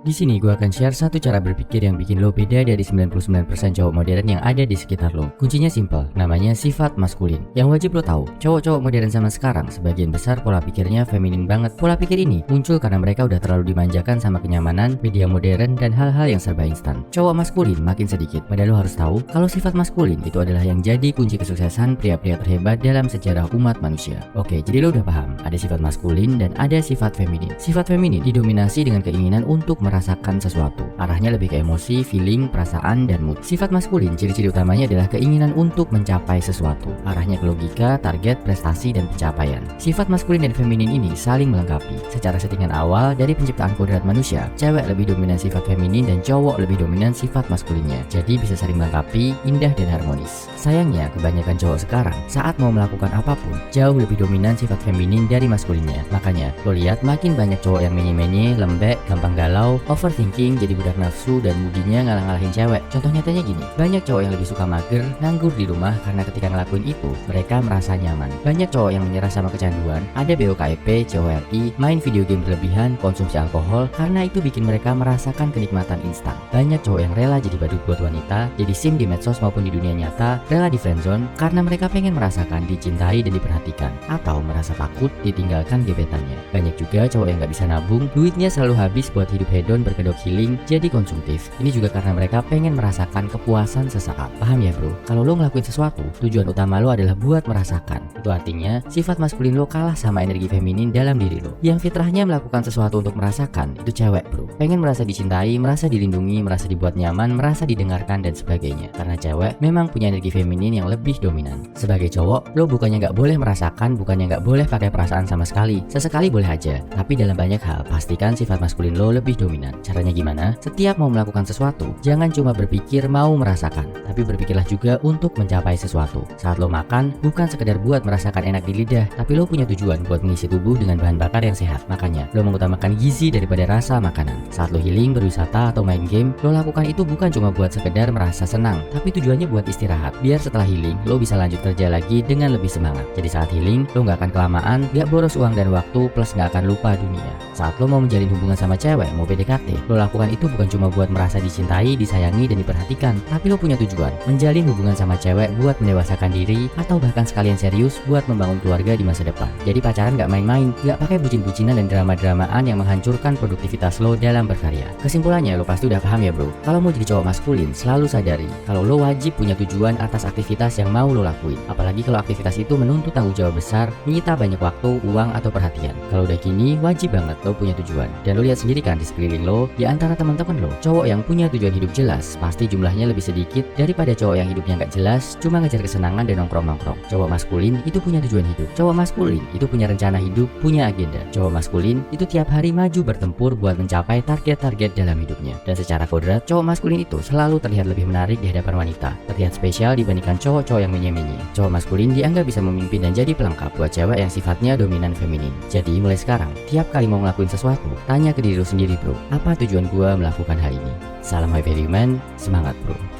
Di sini gue akan share satu cara berpikir yang bikin lo beda dari 99% cowok modern yang ada di sekitar lo. Kuncinya simple, namanya sifat maskulin. Yang wajib lo tahu, cowok-cowok modern zaman sekarang sebagian besar pola pikirnya feminin banget. Pola pikir ini muncul karena mereka udah terlalu dimanjakan sama kenyamanan, media modern, dan hal-hal yang serba instan. Cowok maskulin makin sedikit, padahal lo harus tahu kalau sifat maskulin itu adalah yang jadi kunci kesuksesan pria-pria terhebat dalam sejarah umat manusia. Oke, jadi lo udah paham, ada sifat maskulin dan ada sifat feminin. Sifat feminin didominasi dengan keinginan untuk merasakan sesuatu. Arahnya lebih ke emosi, feeling, perasaan, dan mood. Sifat maskulin, ciri-ciri utamanya adalah keinginan untuk mencapai sesuatu. Arahnya ke logika, target, prestasi, dan pencapaian. Sifat maskulin dan feminin ini saling melengkapi. Secara settingan awal, dari penciptaan kodrat manusia, cewek lebih dominan sifat feminin dan cowok lebih dominan sifat maskulinnya. Jadi bisa saling melengkapi, indah, dan harmonis. Sayangnya, kebanyakan cowok sekarang, saat mau melakukan apapun, jauh lebih dominan sifat feminin dari maskulinnya. Makanya, lo lihat makin banyak cowok yang menye-menye, lembek, gampang galau, overthinking, jadi budak nafsu, dan mudinya ngalah-ngalahin cewek. Contoh nyatanya gini, banyak cowok yang lebih suka mager, nganggur di rumah karena ketika ngelakuin itu, mereka merasa nyaman. Banyak cowok yang menyerah sama kecanduan, ada BOKEP, CORI, main video game berlebihan, konsumsi alkohol, karena itu bikin mereka merasakan kenikmatan instan. Banyak cowok yang rela jadi badut buat wanita, jadi sim di medsos maupun di dunia nyata, rela di friendzone, karena mereka pengen merasakan dicintai dan diperhatikan, atau merasa takut ditinggalkan gebetannya. Banyak juga cowok yang gak bisa nabung, duitnya selalu habis buat hidup hedon berkedok healing, jadi konsumtif. Ini juga karena mereka pengen merasakan kepuasan sesaat. Paham ya bro? Kalau lo ngelakuin sesuatu, tujuan utama lo adalah buat merasakan. Itu artinya sifat maskulin lo kalah sama energi feminin dalam diri lo. Yang fitrahnya melakukan sesuatu untuk merasakan, itu cewek bro. Pengen merasa dicintai, merasa dilindungi, merasa dibuat nyaman, merasa didengarkan, dan sebagainya. Karena cewek memang punya energi feminin yang lebih dominan. Sebagai cowok, lo bukannya nggak boleh merasakan, bukannya nggak boleh pakai perasaan sama sekali. Sesekali boleh aja, tapi dalam banyak hal pastikan sifat maskulin lo lebih dominan. Caranya gimana? Setiap mau melakukan sesuatu, jangan cuma berpikir mau merasakan, tapi berpikirlah juga untuk mencapai sesuatu. Saat lo makan, bukan sekedar buat merasakan enak di lidah, tapi lo punya tujuan buat mengisi tubuh dengan bahan bakar yang sehat. Makanya, lo mengutamakan gizi daripada rasa makanan. Saat lo healing, berwisata, atau main game, lo lakukan itu bukan cuma buat sekedar merasa senang, tapi tujuannya buat istirahat. Biar setelah healing, lo bisa lanjut kerja lagi dengan lebih semangat. Jadi saat healing, lo gak akan kelamaan, gak boros uang dan waktu, plus gak akan lupa dunia. Saat lo mau menjalin hubungan sama cewek, mau PDKT, lo lakukan itu bukan cuma buat merasa dicintai, disayangi, dan diperhatikan, tapi lo punya tujuan menjalin hubungan sama cewek buat mendewasakan diri, atau bahkan sekalian serius buat membangun keluarga di masa depan. Jadi pacaran gak main-main, gak pakai bucin-bucinan dan drama-dramaan yang menghancurkan produktivitas lo dalam berkarya. Kesimpulannya, lo pasti udah paham ya bro. Kalau mau jadi cowok maskulin, selalu sadari kalau lo wajib punya tujuan atas aktivitas yang mau lo lakuin. Apalagi kalau aktivitas itu menuntut tanggung jawab besar, menyita banyak waktu, uang, atau perhatian. Kalau udah gini, wajib banget lo punya tujuan. Dan lo lihat sendiri kan di sekeliling lo, di antara teman-teman lo, cowok yang punya tujuan hidup jelas pasti jumlahnya lebih sedikit daripada cowok yang hidupnya nggak jelas, cuma ngejar kesenangan dan nongkrong-nongkrong. Cowok maskulin itu punya tujuan hidup. Cowok maskulin itu punya rencana hidup, punya agenda. Cowok maskulin itu tiap hari maju bertempur buat mencapai target-target dalam hidupnya. Dan secara kodrat, cowok maskulin itu selalu terlihat lebih menarik di hadapan wanita, terlihat spesial dibandingkan cowok-cowok yang menye-menye. Cowok maskulin dianggap bisa memimpin dan jadi pelengkap buat cewek yang sifatnya dominan feminin. Jadi mulai sekarang, tiap kali mau ngelakuin sesuatu, tanya ke diri lo sendiri bro, apa tujuan gua melakukan hal ini? Salam high value man, semangat bro.